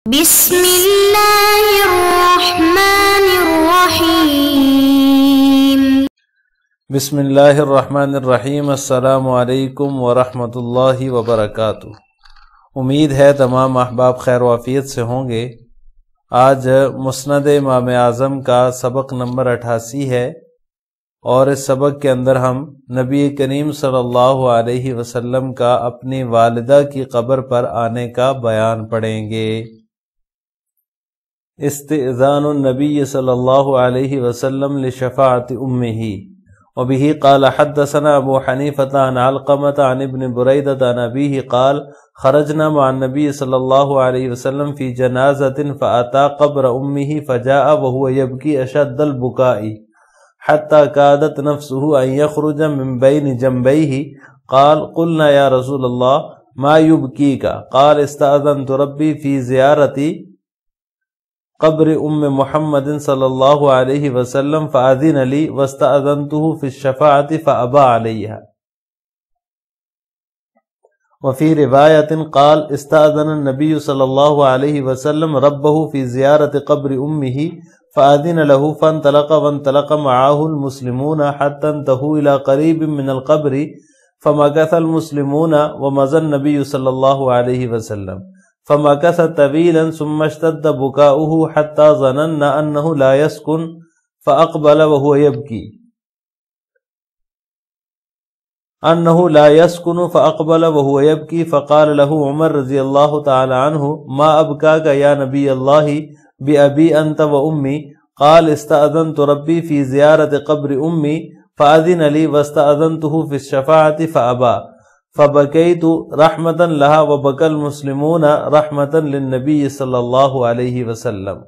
بسم اللہ الرحمن الرحیم۔ بسم اللہ الرحمن الرحیم۔ السلام علیکم ورحمۃ اللہ وبرکاتہ۔ امید ہے تمام احباب خیر و عافیت سے ہوں گے۔ آج مسند امام اعظم کا سبق نمبر 88 ہے، اور اس سبق کے اندر ہم نبی کریم صلی اللہ علیہ وسلم کا اپنی والدہ کی قبر پر آنے کا بیان پڑھیں گے۔ استئذان النبی صلی اللہ علیہ وسلم لشفاعت امہ، وبه قال حدثنا ابو حنیفۃ عن علقمۃ عن ابن بریدۃ عن ابیہ قال خرجنا مع النبی صلی اللہ علیہ وسلم فی جنازۃ فأتى قبر امہ فجاء وهو يبكي اشد البكاء حتى كادت نفسه ان يخرج من بين جنبيه قال قلنا يا رسول الله ما يبكيك قال استأذنت ربي في زيارتي قبر ام محمد صلی اللہ علیہ وسلم فأذن لی واستأذنته في الشفاعة فأبى عليها۔ وفي رواية قال استأذن النبي صلی اللہ علیہ وسلم ربه في زيارة قبر امه فأذن له فانطلق وانطلق معه المسلمون حتى انتهوا إلى قريب من القبر فمكث المسلمون ومضى النبي صلی اللہ علیہ وسلم فمكث طويلا ثم اشتد بكاؤه حتى ظننا انه لا يسكن فاقبل وهو يبكي فقال له عمر رضي الله تعالى عنه ما ابكاك يا نبي الله بأبي انت وامي قال استأذنت ربي في زيارة قبر امي فأذن لي واستأذنته في الشفاعة فأبى فبكيت رحمة لها وبكى المسلمون رحمة للنبي صلی اللہ علیہ وسلم۔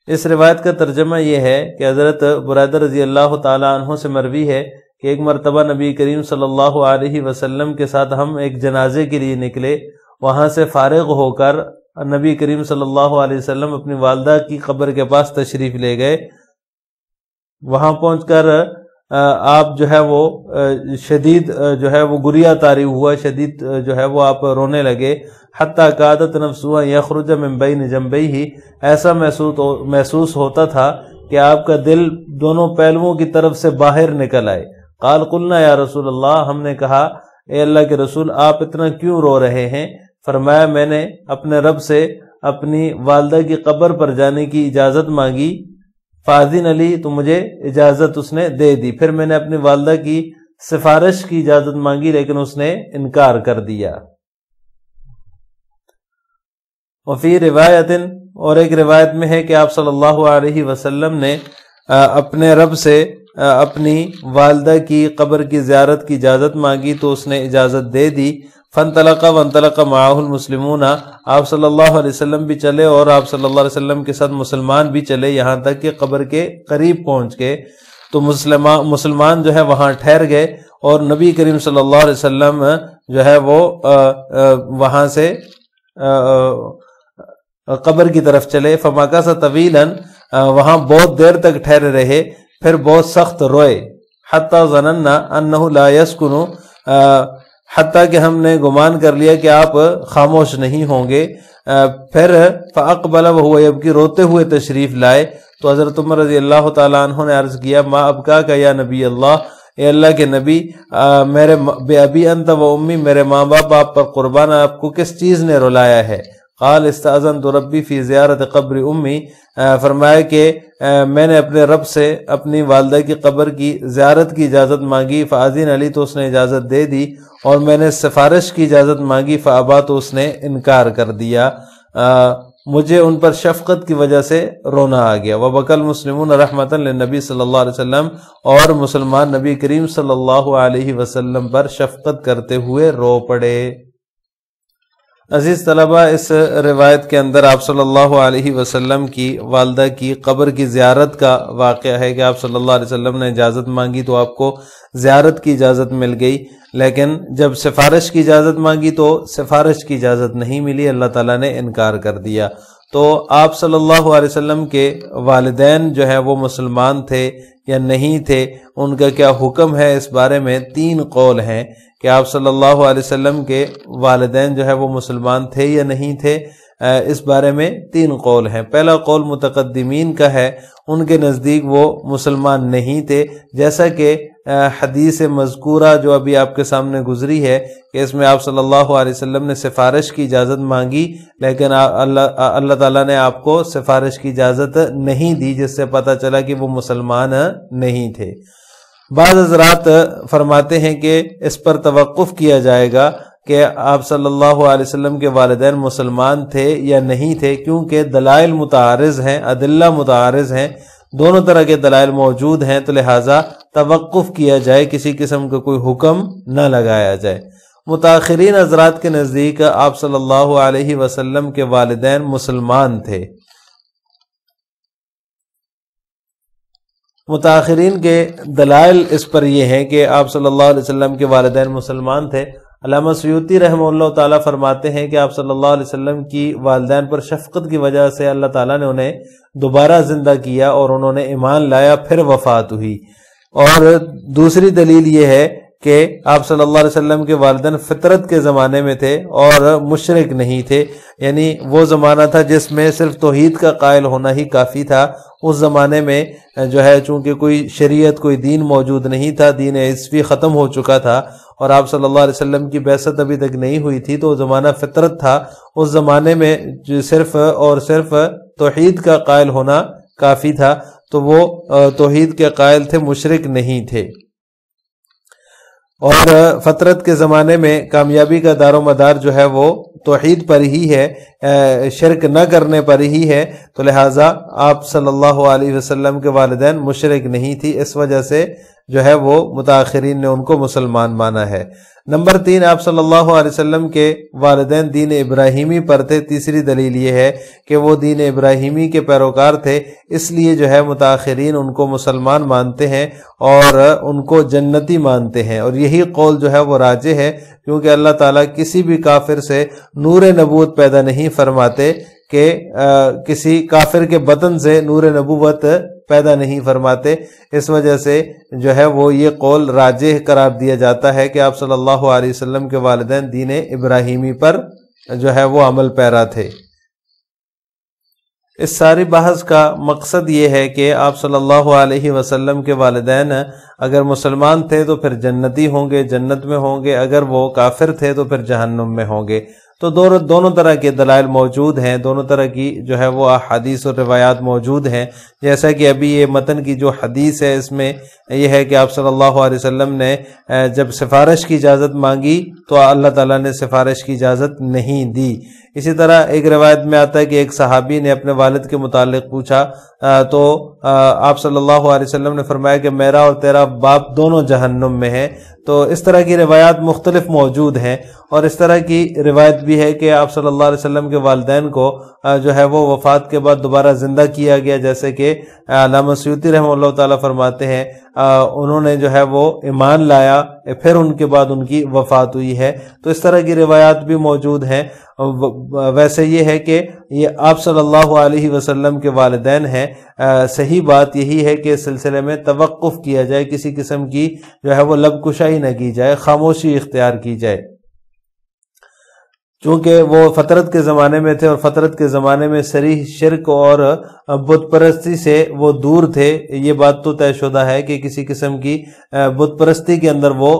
اس روایت کا ترجمہ یہ ہے کہ حضرت بریدہ رضی اللہ تعالی عنہ سے مروی ہے کہ ایک مرتبہ نبی کریم صلی اللہ علیہ وسلم کے ساتھ ہم ایک جنازے کے لیے نکلے۔ وہاں سے فارغ ہو کر نبی کریم صلی اللہ علیہ وسلم اپنی والدہ کی قبر کے پاس تشریف لے گئے۔ وہاں پہنچ کر آپ جو ہے وہ شدید جو ہے وہ گریہ طاری ہوا، شدید جو ہے وہ آپ رونے لگے۔ حتیٰ کادت نفسہ یخرج من بین جنبیہ، ایسا محسوس ہوتا تھا کہ آپ کا دل دونوں پہلوؤں کی طرف سے باہر نکل آئے۔ قال قلنا یا رسول اللہ، ہم نے کہا اے اللہ کے رسول آپ اتنا کیوں رو رہے ہیں؟ فرمایا میں نے اپنے رب سے اپنی والدہ کی قبر پر جانے کی اجازت مانگی، فاذن علی تو مجھے اجازت اس نے دے دی، پھر میں نے اپنی والدہ کی سفارش کی اجازت مانگی لیکن اس نے انکار کر دیا۔ وفی روایت، اور ایک روایت میں ہے کہ آپ صلی اللہ علیہ وسلم نے اپنے رب سے اپنی والدہ کی قبر کی زیارت کی اجازت مانگی تو اس نے اجازت دے دی۔ فانطلق وانطلق معه المسلمون، آپ صلی اللہ علیہ وسلم بھی چلے اور آپ صلی اللہ علیہ وسلم کے ساتھ مسلمان بھی چلے، یہاں تک کہ قبر کے قریب پہنچ گئے تو مسلمان جو ہے وہاں ٹھہر گئے، اور نبی کریم صلی اللہ علیہ وسلم جو ہے وہ وہاں سے قبر کی طرف چلے۔ فمکث طویلا، وہاں بہت دیر تک ٹھہرے رہے، پھر بہت سخت روئے۔ حتی ظننا انہ لا یسکن، حتیٰ کہ ہم نے گمان کر لیا کہ آپ خاموش نہیں ہوں گے۔ پھر فاقبل وهو يبكي، روتے ہوئے تشریف لائے تو حضرت عمر رضی اللہ تعالیٰ عنہ نے عرض کیا ما ابکاک یا نبی اللہ، اے اللہ کے نبی میرے بے ابی انت و امی، میرے ماں باپ آپ پر قربان، آپ کو کس چیز نے رلایا ہے؟ قال استأذنت ربی فی زیارت قبر امی، فرمایا کہ میں نے اپنے رب سے اپنی والدہ کی قبر کی زیارت کی اجازت مانگی، فاذن علی تو اس نے اجازت دے دی، اور میں نے سفارش کی اجازت مانگی، فابا تو اس نے انکار کر دیا۔ مجھے ان پر شفقت کی وجہ سے رونا آ گیا۔ وبکى المسلمون رحمۃ للنبی صلی اللہ علیہ وسلم، اور مسلمان نبی کریم صلی اللہ علیہ وسلم پر شفقت کرتے ہوئے رو پڑے۔ عزیز طلبہ، اس روایت کے اندر آپ صلی اللہ علیہ وسلم کی والدہ کی قبر کی زیارت کا واقعہ ہے کہ آپ صلی اللہ علیہ وسلم نے اجازت مانگی تو آپ کو زیارت کی اجازت مل گئی، لیکن جب سفارش کی اجازت مانگی تو سفارش کی اجازت نہیں ملی، اللہ تعالیٰ نے انکار کر دیا۔ تو آپ صلی اللہ علیہ وسلم کے والدین جو ہے وہ مسلمان تھے یا نہیں تھے، ان کا کیا حکم ہے، اس بارے میں 3 قول ہیں کہ آپ صلی اللہ علیہ وسلم کے والدین جو ہے وہ مسلمان تھے یا نہیں تھے۔ اس بارے میں 3 قول ہیں۔ پہلا قول متقدمین کا ہے، ان کے نزدیک وہ مسلمان نہیں تھے، جیسا کہ حدیث مذکورہ جو ابھی آپ کے سامنے گزری ہے کہ اس میں آپ صلی اللہ علیہ وسلم نے سفارش کی اجازت مانگی، لیکن اللہ تعالیٰ نے آپ کو سفارش کی اجازت نہیں دی، جس سے پتہ چلا کہ وہ مسلمان نہیں تھے۔ بعض حضرات فرماتے ہیں کہ اس پر توقف کیا جائے گا کہ آپ صلی اللہ علیہ وسلم کے والدین مسلمان تھے یا نہیں تھے، کیونکہ دلائل متعارض ہیں، ادلہ متعارض ہیں، دونوں طرح کے دلائل موجود ہیں، تو لہٰذا توقف کیا جائے، کسی قسم کا کوئی حکم نہ لگایا جائے۔ متاخرین حضرات کے نزدیک آپ صلی اللہ علیہ وسلم کے والدین مسلمان تھے۔ متاخرین کے دلائل اس پر یہ ہیں کہ آپ صلی اللہ علیہ وسلم کے والدین مسلمان تھے۔ علامہ سیوطی رحمہ اللہ تعالیٰ فرماتے ہیں کہ آپ صلی اللہ علیہ وسلم کی والدین پر شفقت کی وجہ سے اللہ تعالیٰ نے انہیں دوبارہ زندہ کیا اور انہوں نے ایمان لایا، پھر وفات ہوئی۔ اور دوسری دلیل یہ ہے کہ آپ صلی اللہ علیہ وسلم کے والدین فطرت کے زمانے میں تھے اور مشرک نہیں تھے، یعنی وہ زمانہ تھا جس میں صرف توحید کا قائل ہونا ہی کافی تھا۔ اس زمانے میں جو ہے چونکہ کوئی شریعت، کوئی دین موجود نہیں تھا، دین عیسوی ختم ہو چکا تھا اور آپ صلی اللہ علیہ وسلم کی بعثت ابھی تک نہیں ہوئی تھی، تو زمانہ فطرت تھا۔ اس زمانے میں صرف اور صرف توحید کا قائل ہونا کافی تھا، تو وہ توحید کے قائل تھے، مشرک نہیں تھے۔ اور فطرت کے زمانے میں کامیابی کا دار و مدار جو ہے وہ توحید پر ہی ہے، شرک نہ کرنے پر ہی ہے، تو لہٰذا آپ صلی اللہ علیہ وسلم کے والدین مشرک نہیں تھی، اس وجہ سے جو ہے وہ متاخرین نے ان کو مسلمان مانا ہے۔ نمبر 3، آپ صلی اللہ علیہ وسلم کے والدین دین ابراہیمی پر تھے۔ تیسری دلیل یہ ہے کہ وہ دین ابراہیمی کے پیروکار تھے، اس لیے جو ہے متاخرین ان کو مسلمان مانتے ہیں اور ان کو جنتی مانتے ہیں، اور یہی قول جو ہے وہ راجح ہے، کیونکہ اللہ تعالیٰ کسی بھی کافر سے نور نبوت پیدا نہیں فرماتے، کہ کسی کافر کے بطن سے نور نبوت پیدا نہیں فرماتے۔ اس وجہ سے جو ہے وہ یہ قول راجح قرار دیا جاتا ہے کہ آپ صلی اللہ علیہ وسلم کے والدین دین ابراہیمی پر جو ہے وہ عمل پیرا تھے۔ اس ساری بحث کا مقصد یہ ہے کہ آپ صلی اللہ علیہ وسلم کے والدین اگر مسلمان تھے تو پھر جنتی ہوں گے، جنت میں ہوں گے، اگر وہ کافر تھے تو پھر جہنم میں ہوں گے۔ تو دونوں طرح کے دلائل موجود ہیں، دونوں طرح کی جو ہے وہ احادیث اور روایات موجود ہیں۔ جیسا کہ ابھی یہ متن کی جو حدیث ہے اس میں یہ ہے کہ آپ صلی اللہ علیہ وسلم نے جب سفارش کی اجازت مانگی تو اللہ تعالیٰ نے سفارش کی اجازت نہیں دی۔ اسی طرح ایک روایت میں آتا ہے کہ ایک صحابی نے اپنے والد کے متعلق پوچھا تو آپ صلی اللہ علیہ وسلم نے فرمایا کہ میرا اور تیرا باپ دونوں جہنم میں ہیں۔ تو اس طرح کی روایات مختلف موجود ہیں، اور اس طرح کی روایت بھی ہے کہ آپ صلی اللہ علیہ وسلم کے والدین کو جو ہے وہ وفات کے بعد دوبارہ زندہ کیا گیا، جیسے کہ علامہ سیوطی رحمہ اللہ تعالیٰ فرماتے ہیں انہوں نے جو ہے وہ ایمان لایا، پھر ان کے بعد ان کی وفات ہوئی ہے۔ تو اس طرح کی روایات بھی موجود ہیں۔ ویسے یہ ہے کہ یہ آپ صلی اللہ علیہ وسلم کے والدین ہیں، صحیح بات یہی ہے کہ اس سلسلے میں توقف کیا جائے، کسی قسم کی جو ہے وہ لب کشائی نہ کی جائے، خاموشی اختیار کی جائے، چونکہ وہ فطرت کے زمانے میں تھے اور فطرت کے زمانے میں صریح شرک اور بت پرستی سے وہ دور تھے۔ یہ بات تو طے شدہ ہے کہ کسی قسم کی بت پرستی کے اندر وہ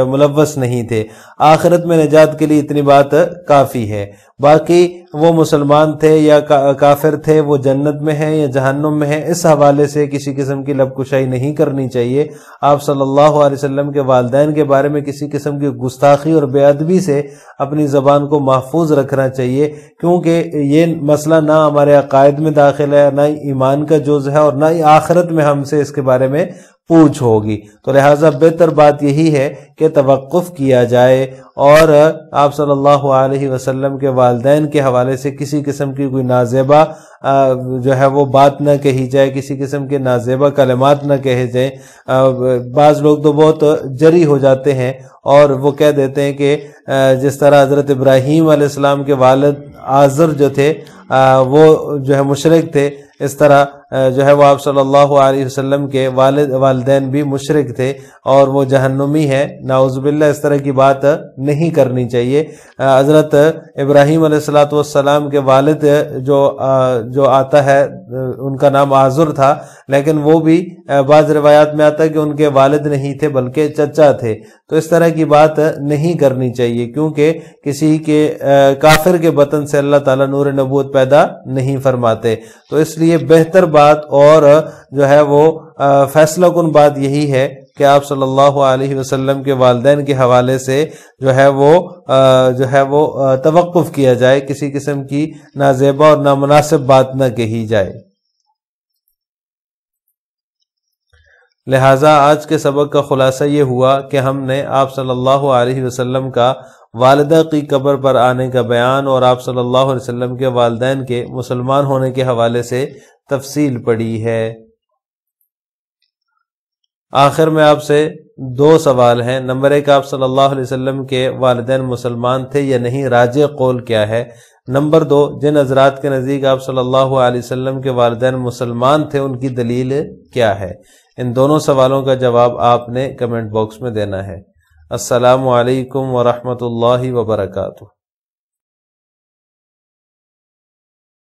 ملوث نہیں تھے۔ آخرت میں نجات کے لیے اتنی بات کافی ہے۔ باقی وہ مسلمان تھے یا کافر تھے، وہ جنت میں ہیں یا جہنم میں ہیں، اس حوالے سے کسی قسم کی لب کشائی نہیں کرنی چاہیے۔ آپ صلی اللہ علیہ وسلم کے والدین کے بارے میں کسی قسم کی گستاخی اور بے ادبی سے اپنی زبان کو محفوظ رکھنا چاہیے، کیونکہ یہ مسئلہ نہ ہمارے عقائد میں داخل ہے، نہ ایمان کا جز ہے، اور نہ ہی آخرت میں ہم سے اس کے بارے میں پوچھ ہوگی۔ تو لہٰذا بہتر بات یہی ہے کہ توقف کیا جائے اور آپ صلی اللہ علیہ وسلم کے والدین کے حوالے سے کسی قسم کی کوئی نازیبہ جو ہے وہ بات نہ کہی جائے، کسی قسم کے نازیبہ کلمات نہ کہے جائیں۔ بعض لوگ تو بہت جری ہو جاتے ہیں اور وہ کہہ دیتے ہیں کہ جس طرح حضرت ابراہیم علیہ السلام کے والد آزر جو تھے، وہ جو ہے مشرک تھے، اس طرح جو ہے وہ آپ صلی اللہ علیہ وسلم کے والدین بھی مشرک تھے اور وہ جہنمی ہے، نعوذ باللہ، اس طرح کی بات نہیں کرنی چاہیے۔ حضرت ابراہیم علیہ السلام کے والد جو آتا ہے ان کا نام آزر تھا، لیکن وہ بھی بعض روایات میں آتا ہے کہ ان کے والد نہیں تھے بلکہ چچا تھے۔ تو اس طرح کی بات نہیں کرنی چاہیے، کیونکہ کسی کے کافر کے بطن سے اللہ تعالیٰ نور نبوت پیدا نہیں فرماتے۔ تو اس لیے بہتر بات اور جو ہے وہ فیصلہ کن بات یہی ہے کہ آپ صلی اللہ علیہ وسلم کے والدین کے حوالے سے جو ہے وہ توقف کیا جائے، کسی قسم کی نازیبا اور نامناسب بات نہ کہی جائے۔ لہٰذا آج کے سبق کا خلاصہ یہ ہوا کہ ہم نے آپ صلی اللہ علیہ وسلم کا والدہ کی قبر پر آنے کا بیان اور آپ صلی اللہ علیہ وسلم کے والدین کے مسلمان ہونے کے حوالے سے تفصیل پڑھی ہے۔ آخر میں آپ سے 2 سوال ہیں۔ نمبر 1، آپ صلی اللہ علیہ وسلم کے والدین مسلمان تھے یا نہیں، راجح قول کیا ہے؟ نمبر 2، جن حضرات کے نزدیک آپ صلی اللہ علیہ وسلم کے والدین مسلمان تھے ان کی دلیل کیا ہے؟ ان دونوں سوالوں کا جواب آپ نے کمنٹ باکس میں دینا ہے۔ السلام علیکم ورحمۃ اللہ وبرکاتہ۔